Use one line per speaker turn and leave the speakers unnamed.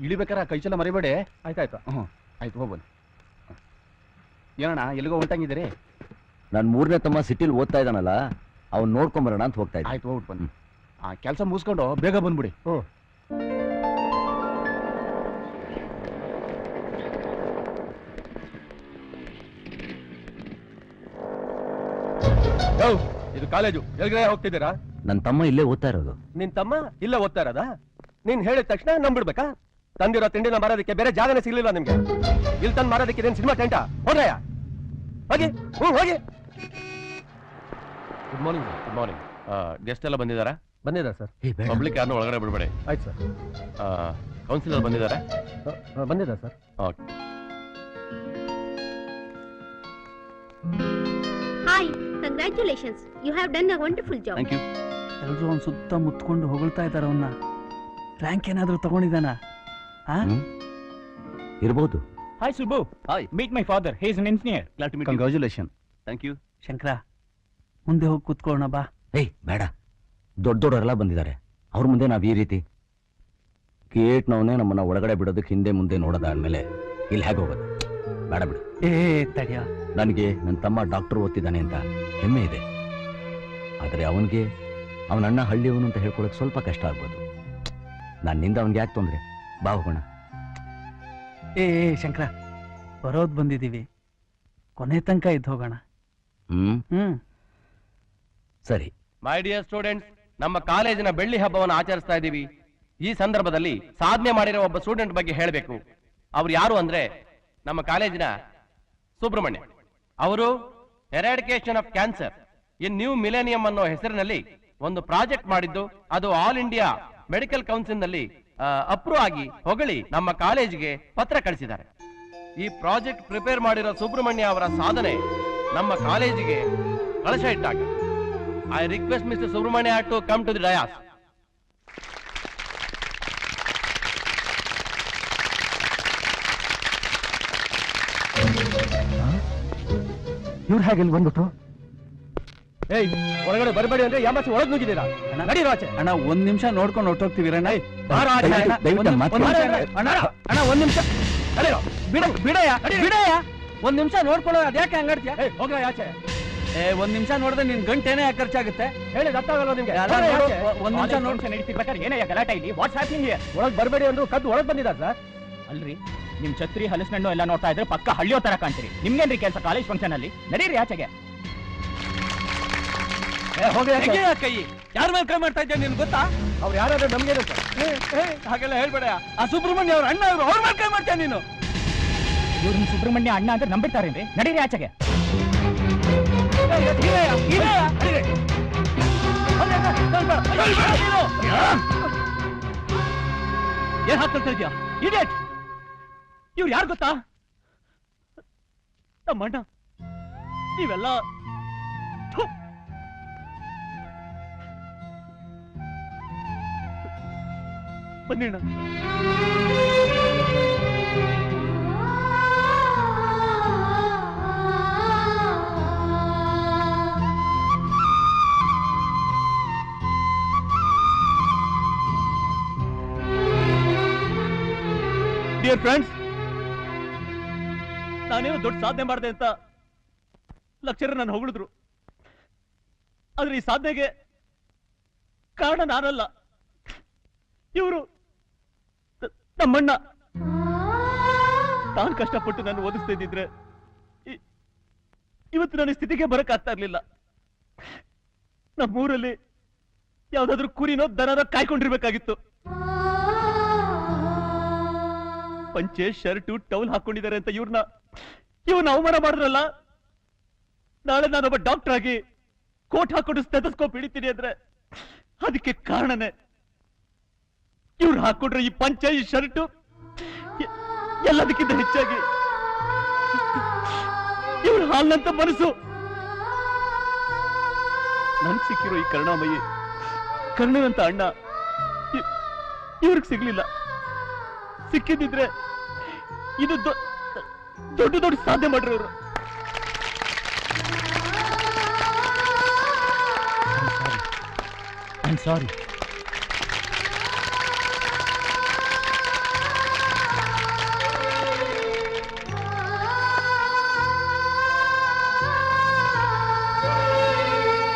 ಇಳಿಬೇಕಾರ ಕೈಚೆಲ್ಲ ಮರಿಬೇಡಿ.
ಆಯ್ತಾಯ್ತು.
ಆಯ್ತು ಹೋಗ್ಬನ್ನಿ. ಏನಣ್ಣ ಎಲ್ಲಿಗೋ ಹೊಂಟಂಗಿದ್ದೀರಿ?
ನಾನು 3ನೇ ತಮ್ಮ ಸಿಟಿಲಿ ಓದ್ತಾ ಇದ್ದಾನಲ್ಲ, ಅವ್ನು ನೋಡ್ಕೊಂಬರೋಣ ಅಂತ ಹೋಗ್ತಾ ಇದ್ದೆ.
ಆಯ್ತು ಹೋಗ್ಬಿಟ್ಟು ಬನ್ನಿ. ಕೆಲಸ ಮುಗಿಸ್ಕೊಂಡು ಬೇಗ ಬಂದ್ಬಿಡಿ.
ಇದು ಕಾಲೇಜು, ಎಲ್ಗಡೆ ಹೋಗ್ತಿದ್ದೀರಾ?
ನನ್ನ ತಮ್ಮ ಇಲ್ಲೇ ಓದ್ತಾ ಇರೋದು.
ನಿನ್ ತಮ್ಮ ಇಲ್ಲ ಓದ್ತಾ ಇರೋದಾ? ನೀನ್ ಹೇಳಿದ ತಕ್ಷಣ ನಂಬಿಡ್ಬೇಕಾ? ತಂದಿರೋ ತಿಂಡಿನ ಮಾರೋದಕ್ಕೆ ಬೇರೆ ಜಾಗನೇ ಸಿಗ್ಲಿಲ್ಲ ನಿಮ್ಗೆ. ಇಲ್ಲಿ ತಂದು ಮಾರೋದಕ್ಕೆ ಇದೇನು ಸಿನಿಮಾ ಟೆಂಟಾ? ಹೋದ್ರಯ್ಯ ಹೋಗಿ. ಹೋಗಿ. Good morning. Good morning. Guest ಎಲ್ಲ ಬಂದಿದ್ದಾರಾ? ಬಂದಿದ್ದಾರೆ ಸರ್. ಪಬ್ಲಿಕ್ ಯಾರನ್ನೂ ಒಳಗಡೆ ಬಿಡಬೇಡಿ. ಆಯ್ತು ಸರ್. ಕೌನ್ಸಿಲರ್ ಬಂದಿದ್ದಾರೆ? ಬಂದಿದ್ದಾರೆ sir. Okay.
Hi, congratulations, you have done a wonderful job.
Thank you.
ಎಲ್ಲರೂ ಅವ್ನು ಸುತ್ತ ಮುತ್ಕೊಂಡು ಹೊಗಳ್ತಾ ಇದ್ದಾರೆ. ಅವನ್ನ ರ್ಯಾಂಕ್ ಏನಾದರೂ ತಗೊಂಡಿದ್ದಾನ?
ಇರ್ಬೋದು.
Hi Subbu.
Hi.
Meet my father, he is an engineer.
Glad to meet you.
Congratulation.
Thank you.
Shankara, ಮುಂದೆ ಹೋಗಿ ಕೂತ್ಕೊಳ್ಳೋಣ ಬಾ.
ಬೇಡ, ದೊಡ್ಡವರೆಲ್ಲ ಬಂದಿದ್ದಾರೆ. ಅವ್ರ ಮುಂದೆ ನಾವು ಈ ರೀತಿ ಗೇಟ್ನವನೇ ನಮ್ಮನ್ನ ಒಳಗಡೆ ಬಿಡೋದಕ್ಕೆ ಹಿಂದೆ ಮುಂದೆ ನೋಡೋದಾದ್ಮೇಲೆ ಇಲ್ಲಿ ಹೇಗೆ ಹೋಗೋದು? ಬೇಡ ಬಿಡು.
ತಡಿಯ,
ನನಗೆ ನನ್ನ ತಮ್ಮ ಡಾಕ್ಟರ್ ಓದ್ತಿದ್ದಾನೆ ಅಂತ ಹೆಮ್ಮೆ ಇದೆ. ಆದರೆ ಅವನಿಗೆ ಅವನ ಅಣ್ಣ ಹಳ್ಳಿಯವನು ಅಂತ ಹೇಳ್ಕೊಳಕ್ ಸ್ವಲ್ಪ ಕಷ್ಟ ಆಗ್ಬೋದು. ನನ್ನಿಂದ ಅವನಿಗೆ ಯಾಕೆ ತೊಂದರೆ? ಬಾ ಹೋಗೋಣ.
ಶಂಕರ, ಬರೋದ್ ಬಂದಿದ್ದೀವಿ, ಕೊನೆ ತನಕ ಇದ್ದು ಹೋಗೋಣ.
ಸರಿ.
ಮೈ ಡಿಯರ್ ಸ್ಟೂಡೆಂಟ್ಸ್, ನಮ್ಮ ಕಾಲೇಜಿನ ಬೆಳ್ಳಿ ಹಬ್ಬವನ್ನು ಆಚರಿಸ್ತಾ ಇದ್ದೀವಿ. ಈ ಸಂದರ್ಭದಲ್ಲಿ ಸಾಧನೆ ಮಾಡಿರೋ ಒಬ್ಬ ಸ್ಟೂಡೆಂಟ್ ಬಗ್ಗೆ ಹೇಳಬೇಕು. ಅವ್ರು ಯಾರು ಅಂದ್ರೆ ನಮ್ಮ ಕಾಲೇಜಿನ ಸುಬ್ರಹ್ಮಣ್ಯ. ಅವರು eradication of cancer in new millennium ಅನ್ನೋ ಹೆಸರಿನಲ್ಲಿ ಒಂದು ಪ್ರಾಜೆಕ್ಟ್ ಮಾಡಿದ್ದು, ಅದು ಆಲ್ ಇಂಡಿಯಾ ಮೆಡಿಕಲ್ ಕೌನ್ಸಿಲ್ ನಲ್ಲಿ ಅಪ್ರೂವ್ ಆಗಿ ಹೊಗಳಿ ನಮ್ಮ ಕಾಲೇಜಿಗೆ ಪತ್ರ ಕಳಿಸಿದ್ದಾರೆ. ಈ ಪ್ರಾಜೆಕ್ಟ್ ಪ್ರಿಪೇರ್ ಮಾಡಿರೋ ಸುಬ್ರಹ್ಮಣ್ಯ ಅವರ ಸಾಧನೆ ನಮ್ಮ ಕಾಲೇಜಿಗೆ ಕಳಶ ಇಟ್ಟಾಗ. I request mister Subrahmanya to come to the dais.
ಇವ್ರು ಹೇಗೆ ಇಲ್ಲಿ ಬಂದ್ಬಿಟ್ಟು?
ಒಳಗಡೆ ಬರಬೇಡಿ ಅಂದ್ರೆ ಯಾಮಾಸಿ ಒಳಗೆ ನುಗ್ಗಿದ್ದೀರಾ? ನಡೀರೋ ಆಚೆ.
ಅಣ್ಣ, ಒಂದ್ ನಿಮಿಷ ನೋಡ್ಕೊಂಡು ಹೊಟ್ಟೋಗ್ತೀವಿ.
ಅಣ್ಣ
ಒಂದ್ ನಿಮಿಷ ಬಿಡಯ್ಯ, ಒಂದ್ ನಿಮಿಷ ನೋಡ್ಕೊಳ್ಳೋ. ಅದ್ಯಾಕೆ ಹಂಗಾಡ್ತೀಯ?
ಹೋಗ ಆಚೆ.
ಒಂದ್ ನಿಮಿಷ ನೋಡಿದ್ರೆ ನಿನ್ ಗಂಟೇನೇ ಖರ್ಚಾಗುತ್ತೆ.
ಹೇಳಿ ಗೊತ್ತಾಗಲ್ಲ ನಿಮ್ಗೆ.
ಒಂದ್ ನಿಮಿಷ
ನಡೀತಿರ್ಬೇಕಾದ್ರೆ ಏನಯ್ಯ ಗಲಾಟೆ ಇಲ್ಲಿ? What's happening here?
ಒಳಗೆ ಬರಬೇಡಿ ಅಂದ್ರು ಕದ್ದು ಒಳಗೆ ಬಂದಿದ್ದಾರೆ ಸರ್.
ಅಲ್ರಿ, ನಿಮ್ ಛತ್ರಿ ಹಲಸಿನಣ್ಣು ಎಲ್ಲ ನೋಡ್ತಾ ಇದ್ರೆ ಪಕ್ಕ ಹಳ್ಳಿಯೋ ತರ ಕಾಣ್ತೀರಿ. ನಿಮ್ಗೇನ್ರಿ ಕೆಲಸ ಕಾಲೇಜ್ ಫಂಕ್ಷನ್ ಅಲ್ಲಿ? ನಡೀರಿ ಆಚೆಗೆ.
ಕೈ ಯಾರ ಮೇಲೆ ಕೈ ಮಾಡ್ತಾ ಇದ್ದೆ ನಿನ್ ಗೊತ್ತಾ?
ಅವ್ರು ಯಾರಾದ್ರೂ ನಮ್ಗೇನು ಸರ್?
ಹಾಗೆಲ್ಲ ಹೇಳ್ಬೇಡ. ಆ ಸುಬ್ರಹ್ಮಣ್ಯ ಅವ್ರ ಅಣ್ಣ ಅವ್ರ ಮೇಲೆ ಕೈ ಮಾಡ್ತೀಯ ನೀನು?
ಇವ್ರನ್ನ ಸುಬ್ರಹ್ಮಣ್ಯ ಅಣ್ಣ ಅಂದ್ರೆ ನಂಬಿಡ್ತಾರೇನ್ರಿ? ನಡೀರಿ ಆಚೆಗೆ.
ಏನ್ ಹಾಕ್ತಾ ಇದೆಯಾ?
ಇಡಿಯಟ್! ಇವ್ರು ಯಾರು ಗೊತ್ತಾ? ನಮ್ಮಣ್ಣ. ನೀವೆಲ್ಲ ಬನ್ನಿಣ್ಣ.
ಡಿಯರ್ ಫ್ರೆಂಡ್ಸ್,
ನಾನೇನೋ ದೊಡ್ಡ ಸಾಧನೆ ಮಾಡಿದೆ ಅಂತ ಲೆಕ್ಚರರ್ ನನ್ನ ಹೊಗಳಿದ್ರು. ಆದ್ರೆ ಈ ಸಾಧನೆಗೆ ಕಾರಣ ನಾನಲ್ಲ, ಇವರು ನಮ್ಮಣ್ಣ. ತಾನು ಕಷ್ಟಪಟ್ಟು ನಾನು ಓದಿಸ್ತಾ ಇದ್ದಿದ್ರೆ ಇವತ್ತು ನನ್ನ ಸ್ಥಿತಿಗೆ ಬರಕ್ಕಾಗ್ತಾ ಇರ್ಲಿಲ್ಲ. ನಮ್ಮೂರಲ್ಲಿ ಯಾವ್ದಾದ್ರು ಕುರಿನೋ ದನನೋ ಕಾಯ್ಕೊಂಡಿರ್ಬೇಕಾಗಿತ್ತು. ಪಂಚೆ ಶರ್ಟು ಟೌಲ್ ಹಾಕೊಂಡಿದ್ದಾರೆ ಅಂತ ಇವ್ರನ್ನ ಅವಮಾನ ಮಾಡಿದ್ರಲ್ಲ. ನಾಳೆ ನಾನೊಬ್ಬ ಡಾಕ್ಟರ್ ಆಗಿ ಕೋಟ್ ಹಾಕೊಂಡು ಸ್ಟೆಥೋಸ್ಕೋಪ್ ಹಿಡಿತೀನಿ ಅಂದ್ರೆ ಅದಕ್ಕೆ ಕಾರಣನೇ ಇವ್ರು ಹಾಕೊಂಡ್ರೆ ಈ ಪಂಚೆ, ಈ ಶರ್ಟು, ಎಲ್ಲದಕ್ಕಿಂತ ಹೆಚ್ಚಾಗಿ ಇವ್ರ ಹಾಲ್ನಂತ ಮನಸ್ಸು. ನನ್ಗೆ ಸಿಕ್ಕಿರೋ ಈ ಕರುಣಾಮಯಿ ಕರ್ಣನಂತ ಅಣ್ಣ ಇವ್ರಿಗೆ ಸಿಗ್ಲಿಲ್ಲ. ಸಿಕ್ಕಿದ್ರೆ ಇದು ದೊಡ್ಡ ದೊಡ್ಡ ಸಾಧನೆ ಮಾಡಿರೋರು.
I am sorry.